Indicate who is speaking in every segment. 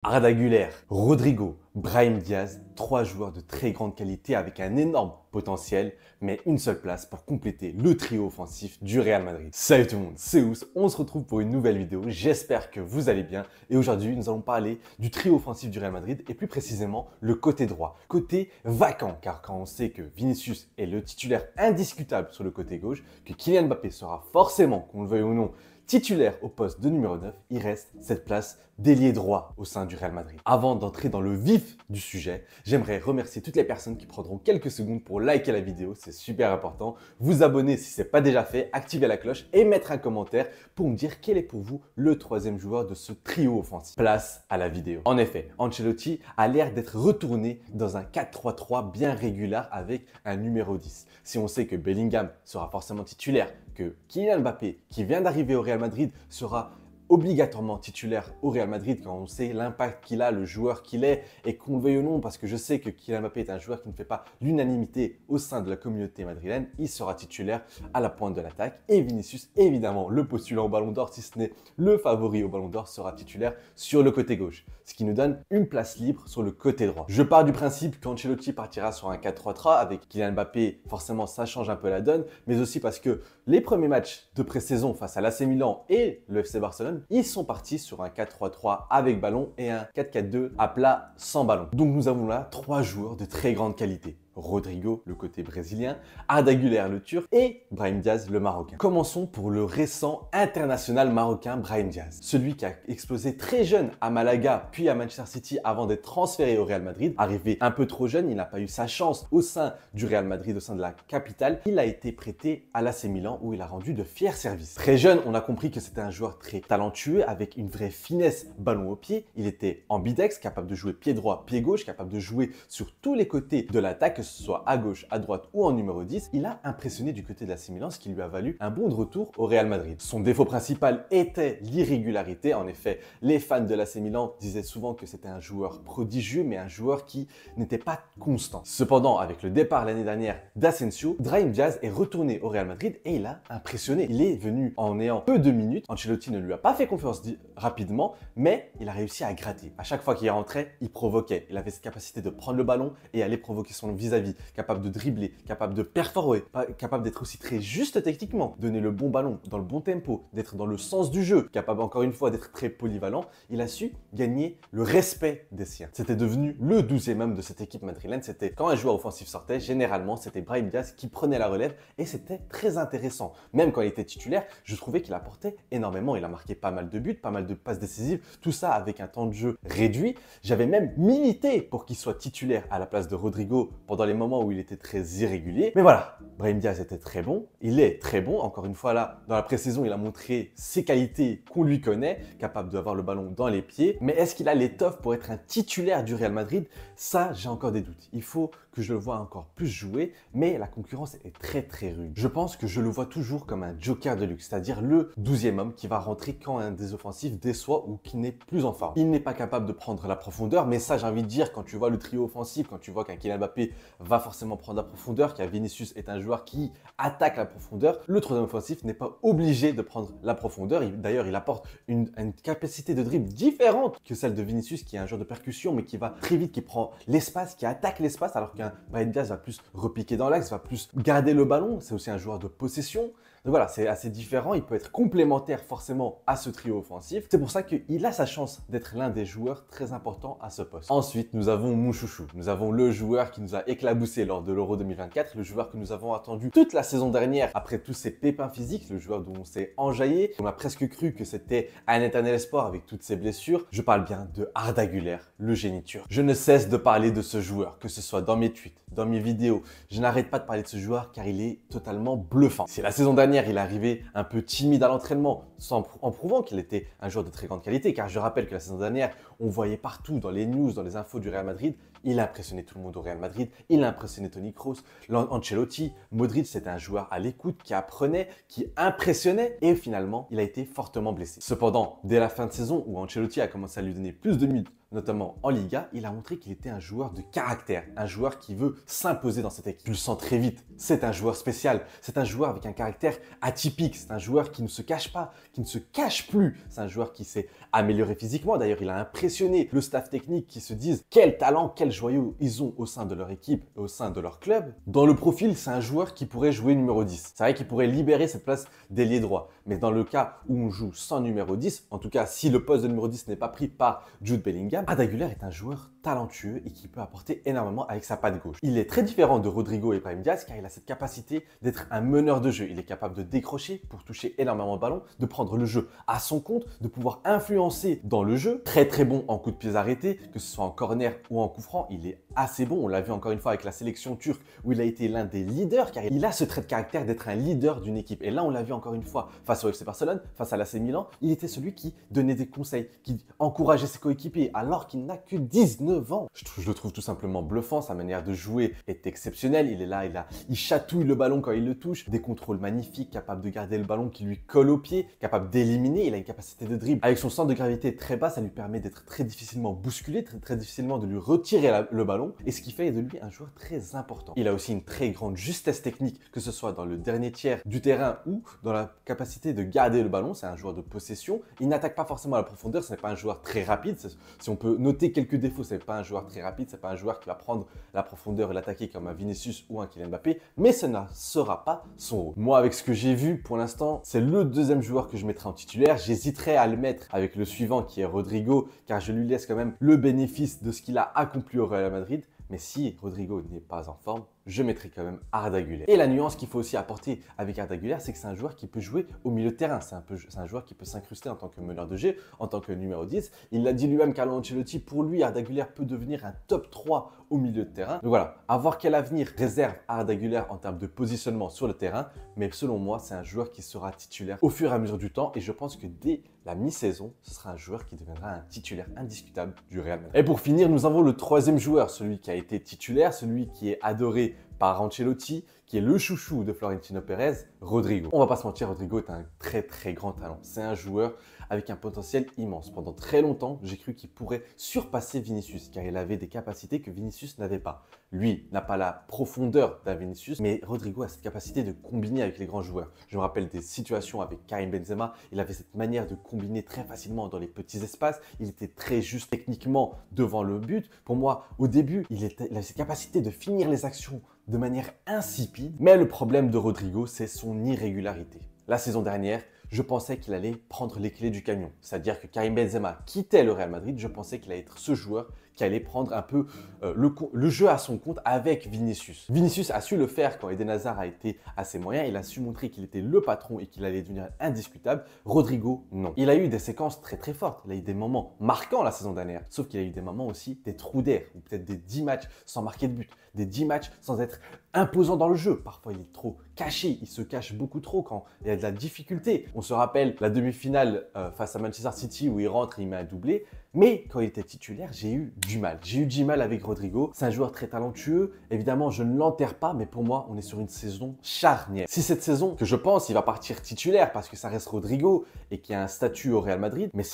Speaker 1: Arda Güler, Rodrigo, Brahim Diaz, trois joueurs de très grande qualité avec un énorme potentiel, mais une seule place pour compléter le trio offensif du Real Madrid. Salut tout le monde, c'est Ous, on se retrouve pour une nouvelle vidéo, j'espère que vous allez bien. Et aujourd'hui, nous allons parler du trio offensif du Real Madrid et plus précisément le côté droit. Côté vacant, car quand on sait que Vinicius est le titulaire indiscutable sur le côté gauche, que Kylian Mbappé sera forcément, qu'on le veuille ou non, titulaire au poste de numéro 9, il reste cette place d'ailier droit au sein du Real Madrid. Avant d'entrer dans le vif du sujet, j'aimerais remercier toutes les personnes qui prendront quelques secondes pour liker la vidéo, c'est super important. Vous abonner si ce n'est pas déjà fait, activer la cloche et mettre un commentaire pour me dire quel est pour vous le troisième joueur de ce trio offensif. Place à la vidéo. En effet, Ancelotti a l'air d'être retourné dans un 4-3-3 bien régulier avec un numéro 10. Si on sait que Bellingham sera forcément titulaire, que Kylian Mbappé, qui vient d'arriver au Real Madrid, sera obligatoirement titulaire au Real Madrid quand on sait l'impact qu'il a, le joueur qu'il est, et qu'on le veuille ou non, parce que je sais que Kylian Mbappé est un joueur qui ne fait pas l'unanimité au sein de la communauté madrilène, il sera titulaire à la pointe de l'attaque. Et Vinicius, évidemment, le postulant au Ballon d'Or, si ce n'est le favori au Ballon d'Or, sera titulaire sur le côté gauche, ce qui nous donne une place libre sur le côté droit. Je pars du principe qu'Ancelotti partira sur un 4-3-3 avec Kylian Mbappé, forcément ça change un peu la donne, mais aussi parce que les premiers matchs de pré-saison face à l'AC Milan et le FC Barcelone, ils sont partis sur un 4-3-3 avec ballon et un 4-4-2 à plat sans ballon. Donc nous avons là trois joueurs de très grande qualité. Rodrigo, le côté brésilien, Arda Güler, le turc, et Brahim Diaz, le marocain. Commençons pour le récent international marocain Brahim Diaz. Celui qui a explosé très jeune à Malaga, puis à Manchester City avant d'être transféré au Real Madrid. Arrivé un peu trop jeune, il n'a pas eu sa chance au sein du Real Madrid, au sein de la capitale. Il a été prêté à l'AC Milan où il a rendu de fiers services. Très jeune, on a compris que c'était un joueur très talentueux avec une vraie finesse ballon au pied. Il était ambidex, capable de jouer pied droit, pied gauche, capable de jouer sur tous les côtés de l'attaque, que ce soit à gauche, à droite ou en numéro 10, il a impressionné du côté de l'AC Milan, ce qui lui a valu un bon de retour au Real Madrid. Son défaut principal était l'irrégularité. En effet, les fans de l'AC Milan disaient souvent que c'était un joueur prodigieux, mais un joueur qui n'était pas constant. Cependant, avec le départ l'année dernière d'Asensio, Brahim Diaz est retourné au Real Madrid et il a impressionné. Il est venu en ayant peu de minutes. Ancelotti ne lui a pas fait confiance rapidement, mais il a réussi à gratter. À chaque fois qu'il rentrait, il provoquait. Il avait cette capacité de prendre le ballon et aller provoquer son vis-à-vis, capable de dribbler, capable de perforer, capable d'être aussi très juste techniquement, donner le bon ballon dans le bon tempo, d'être dans le sens du jeu, capable encore une fois d'être très polyvalent. Il a su gagner le respect des siens. C'était devenu le 12e homme de cette équipe madrilène. C'était quand un joueur offensif sortait, généralement c'était Brahim Diaz qui prenait la relève et c'était très intéressant. Même quand il était titulaire, je trouvais qu'il apportait énormément. Il a marqué pas mal de buts, pas mal de passes décisives, tout ça avec un temps de jeu réduit. J'avais même milité pour qu'il soit titulaire à la place de Rodrigo pendant les moments où il était très irrégulier. Mais voilà, Brahim Diaz était très bon, il est très bon. Encore une fois là, dans la pré-saison, il a montré ses qualités qu'on lui connaît, capable d'avoir le ballon dans les pieds. Mais est-ce qu'il a l'étoffe pour être un titulaire du Real Madrid? Ça, j'ai encore des doutes. Il faut que je le vois encore plus jouer, mais la concurrence est très très rude. Je pense que je le vois toujours comme un joker de luxe, c'est-à-dire le 12e homme qui va rentrer quand un des offensifs déçoit ou qui n'est plus en forme. Il n'est pas capable de prendre la profondeur, mais ça j'ai envie de dire, quand tu vois le trio offensif, quand tu vois qu'un Kylian Mbappé va forcément prendre la profondeur, qu'un Vinicius est un joueur qui attaque la profondeur, le troisième offensif n'est pas obligé de prendre la profondeur. D'ailleurs, il apporte une capacité de dribble différente que celle de Vinicius, qui est un joueur de percussion, mais qui va très vite, qui prend l'espace, qui attaque l'espace, alors qu'un Brahim Diaz va plus repiquer dans l'axe, va plus garder le ballon. C'est aussi un joueur de possession. Donc voilà, c'est assez différent. Il peut être complémentaire forcément à ce trio offensif. C'est pour ça qu'il a sa chance d'être l'un des joueurs très importants à ce poste. Ensuite, nous avons mon chouchou. Nous avons le joueur qui nous a éclaboussé lors de l'Euro 2024, le joueur que nous avons attendu toute la saison dernière après tous ces pépins physiques, le joueur dont on s'est enjaillé. On a presque cru que c'était un éternel espoir avec toutes ses blessures. Je parle bien de Arda Güler, le génie turc. Je ne cesse de parler de ce joueur, que ce soit dans mes tweets, dans mes vidéos. Je n'arrête pas de parler de ce joueur car il est totalement bluffant. C'est la saison dernière, il est arrivé un peu timide à l'entraînement, en prouvant qu'il était un joueur de très grande qualité, car je rappelle que la saison dernière, on voyait partout dans les news, dans les infos du Real Madrid, il a impressionné tout le monde au Real Madrid, il a impressionné Toni Kroos, Ancelotti, Modric, c'était un joueur à l'écoute, qui apprenait, qui impressionnait, et finalement, il a été fortement blessé. Cependant, dès la fin de saison, où Ancelotti a commencé à lui donner plus de minutes, notamment en Liga, il a montré qu'il était un joueur de caractère, un joueur qui veut s'imposer dans cette équipe. Tu le sens très vite, c'est un joueur spécial, c'est un joueur avec un caractère atypique, c'est un joueur qui ne se cache pas, qui ne se cache plus, c'est un joueur qui s'est amélioré physiquement. D'ailleurs, il a impressionné impressionner le staff technique qui se disent quel talent, quel joyau ils ont au sein de leur équipe, au sein de leur club. Dans le profil, c'est un joueur qui pourrait jouer numéro 10. C'est vrai qu'il pourrait libérer cette place d'ailier droit. Mais dans le cas où on joue sans numéro 10, en tout cas si le poste de numéro 10 n'est pas pris par Jude Bellingham, Arda Güler est un joueur talentueux et qui peut apporter énormément avec sa patte gauche. Il est très différent de Rodrigo et Brahim Diaz car il a cette capacité d'être un meneur de jeu. Il est capable de décrocher pour toucher énormément de ballons, de prendre le jeu à son compte, de pouvoir influencer dans le jeu. Très très bon en coup de pied arrêté, que ce soit en corner ou en coup franc, il est assez bon. On l'a vu encore une fois avec la sélection turque où il a été l'un des leaders car il a ce trait de caractère d'être un leader d'une équipe. Et là, on l'a vu encore une fois face au FC Barcelone, face à l'AC Milan, il était celui qui donnait des conseils, qui encourageait ses coéquipiers alors qu'il n'a que 19 ans. Je le trouve tout simplement bluffant, sa manière de jouer est exceptionnelle. Il est là, il chatouille le ballon quand il le touche, des contrôles magnifiques, capable de garder le ballon qui lui colle au pied, capable d'éliminer, il a une capacité de dribble. Avec son centre de gravité très bas, ça lui permet d'être très difficilement bousculé, très difficilement de lui retirer le ballon, et ce qui fait de lui un joueur très important. Il a aussi une très grande justesse technique, que ce soit dans le dernier tiers du terrain ou dans la capacité de garder le ballon. C'est un joueur de possession. Il n'attaque pas forcément à la profondeur, ce n'est pas un joueur très rapide. Si on peut noter quelques défauts, ce n'est pas un joueur très rapide, ce n'est pas un joueur qui va prendre la profondeur et l'attaquer comme un Vinicius ou un Kylian Mbappé, mais ce ne sera pas son rôle. Moi, avec ce que j'ai vu pour l'instant, c'est le deuxième joueur que je mettrai en titulaire. J'hésiterai à le mettre avec le suivant qui est Rodrigo, car je lui laisse quand même le bénéfice de ce qu'il a accompli au Real Madrid. Mais si Rodrigo n'est pas en forme, je mettrai quand même Arda Güler. Et la nuance qu'il faut aussi apporter avec Arda Güler, c'est que c'est un joueur qui peut jouer au milieu de terrain. C'est un joueur qui peut s'incruster en tant que meneur de jeu, en tant que numéro 10. Il l'a dit lui-même, Carlo Ancelotti, pour lui, Arda Güler peut devenir un top 3 au milieu de terrain. Donc voilà, à voir quel avenir réserve Arda Güler en termes de positionnement sur le terrain. Mais selon moi, c'est un joueur qui sera titulaire au fur et à mesure du temps. Et je pense que dès la mi-saison, ce sera un joueur qui deviendra un titulaire indiscutable du Real Madrid. Et pour finir, nous avons le troisième joueur, celui qui a été titulaire, celui qui est adoré par Ancelotti, qui est le chouchou de Florentino Pérez, Rodrigo. On va pas se mentir, Rodrigo est un très très grand talent. C'est un joueur avec un potentiel immense. Pendant très longtemps, j'ai cru qu'il pourrait surpasser Vinicius, car il avait des capacités que Vinicius n'avait pas. Lui n'a pas la profondeur d'un Vinicius, mais Rodrigo a cette capacité de combiner avec les grands joueurs. Je me rappelle des situations avec Karim Benzema, il avait cette manière de combiner très facilement dans les petits espaces. Il était très juste techniquement devant le but. Pour moi, au début, il avait cette capacité de finir les actions de manière insipide. Mais le problème de Rodrigo, c'est son irrégularité. La saison dernière, je pensais qu'il allait prendre les clés du camion. C'est-à-dire que Karim Benzema quittait le Real Madrid. Je pensais qu'il allait être ce joueur qui allait prendre un peu le jeu à son compte avec Vinicius. Vinicius a su le faire quand Eden Hazard a été à ses moyens. Il a su montrer qu'il était le patron et qu'il allait devenir indiscutable. Rodrigo, non. Il a eu des séquences très très fortes. Il a eu des moments marquants la saison dernière. Sauf qu'il a eu des moments aussi, des trous d'air, ou peut-être des 10 matchs sans marquer de but. Des 10 matchs sans être imposant dans le jeu. Parfois, il est trop caché. Il se cache beaucoup trop quand il y a de la difficulté. On se rappelle la demi-finale face à Manchester City où il rentre et il met un doublé. Mais quand il était titulaire, j'ai eu du mal. J'ai eu du mal avec Rodrigo. C'est un joueur très talentueux. Évidemment, je ne l'enterre pas, mais pour moi, on est sur une saison charnière. Si cette saison, que je pense, il va partir titulaire parce que ça reste Rodrigo et qu'il a un statut au Real Madrid, mais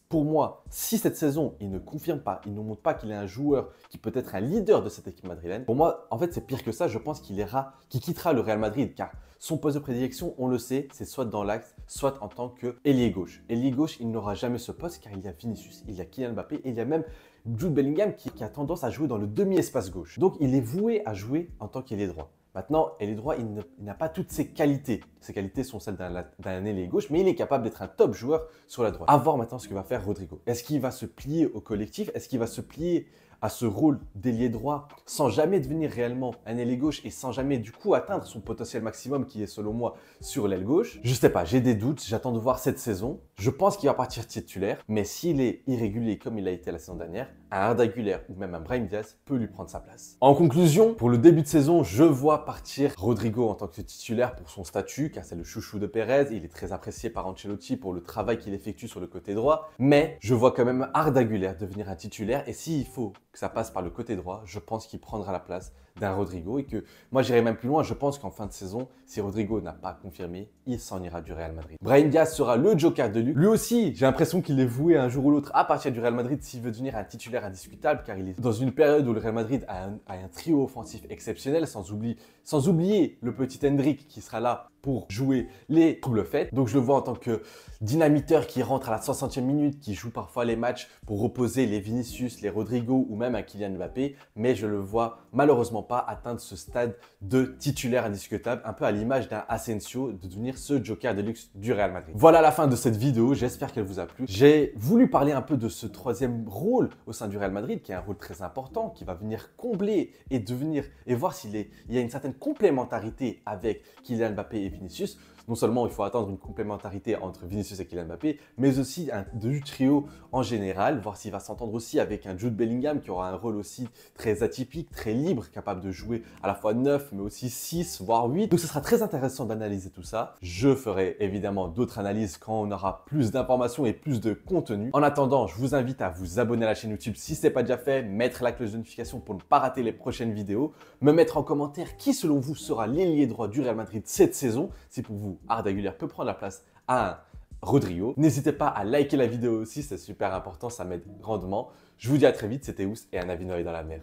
Speaker 1: pour moi, si cette saison, il ne confirme pas, il ne montre pas qu'il est un joueur qui peut être un leader de cette équipe madrilène, pour moi, en fait, c'est pire que ça. Je pense qu'il quittera le Real Madrid car son poste de prédilection, on le sait, c'est soit dans l'axe, soit en tant qu'ailier gauche. Ailier gauche, il n'aura jamais ce poste car il y a Vinicius, il y a Kylian Mbappé et il y a même Jude Bellingham qui a tendance à jouer dans le demi-espace gauche. Donc, il est voué à jouer en tant qu'ailier droit. Maintenant, ailier droit, il n'a pas toutes ses qualités. Ses qualités sont celles d'un ailier gauche, mais il est capable d'être un top joueur sur la droite. À voir maintenant ce que va faire Rodrigo. Est-ce qu'il va se plier au collectif? Est-ce qu'il va se plier à ce rôle d'ailier droit sans jamais devenir réellement un ailier gauche et sans jamais du coup atteindre son potentiel maximum qui est selon moi sur l'aile gauche? Je sais pas, j'ai des doutes, j'attends de voir cette saison. Je pense qu'il va partir titulaire, mais s'il est irrégulier comme il a été la saison dernière, un Arda Güler ou même un Brahim Diaz peut lui prendre sa place. En conclusion, pour le début de saison, je vois partir Rodrigo en tant que titulaire pour son statut, car c'est le chouchou de Pérez. Il est très apprécié par Ancelotti pour le travail qu'il effectue sur le côté droit. Mais je vois quand même Arda Güler devenir un titulaire et s'il faut que ça passe par le côté droit, je pense qu'il prendra la place d'un Rodrigo et que moi j'irai même plus loin, je pense qu'en fin de saison, si Rodrigo n'a pas confirmé, il s'en ira du Real Madrid. Brahim Diaz sera le joker de luxe. Lui aussi, j'ai l'impression qu'il est voué un jour ou l'autre à partir du Real Madrid s'il veut devenir un titulaire indiscutable car il est dans une période où le Real Madrid a un trio offensif exceptionnel sans oublier le petit Endrick qui sera là pour jouer les double faites. Donc je le vois en tant que dynamiteur qui rentre à la 60e minute, qui joue parfois les matchs pour reposer les Vinicius, les Rodrigo ou même un Kylian Mbappé, mais je le vois malheureusement pas atteindre ce stade de titulaire indiscutable, un peu à l'image d'un Asensio, de devenir ce joker de luxe du Real Madrid. Voilà la fin de cette vidéo, j'espère qu'elle vous a plu. J'ai voulu parler un peu de ce troisième rôle au sein du Real Madrid, qui est un rôle très important, qui va venir combler et voir s'il y a une certaine complémentarité avec Kylian Mbappé et Vinicius. Non seulement il faut attendre une complémentarité entre Vinicius et Kylian Mbappé, mais aussi du trio en général, voir s'il va s'entendre aussi avec un Jude Bellingham qui aura un rôle aussi très atypique, très libre, capable de jouer à la fois 9, mais aussi 6, voire 8. Donc ce sera très intéressant d'analyser tout ça. Je ferai évidemment d'autres analyses quand on aura plus d'informations et plus de contenu. En attendant, je vous invite à vous abonner à la chaîne YouTube si ce n'est pas déjà fait, mettre la cloche de notification pour ne pas rater les prochaines vidéos, me mettre en commentaire qui selon vous sera l'ailier droit du Real Madrid cette saison, si pour vous Arda Güler peut prendre la place à un Rodrigo. N'hésitez pas à liker la vidéo aussi, c'est super important, ça m'aide grandement. Je vous dis à très vite, c'était Ous et un avis noé dans la mer.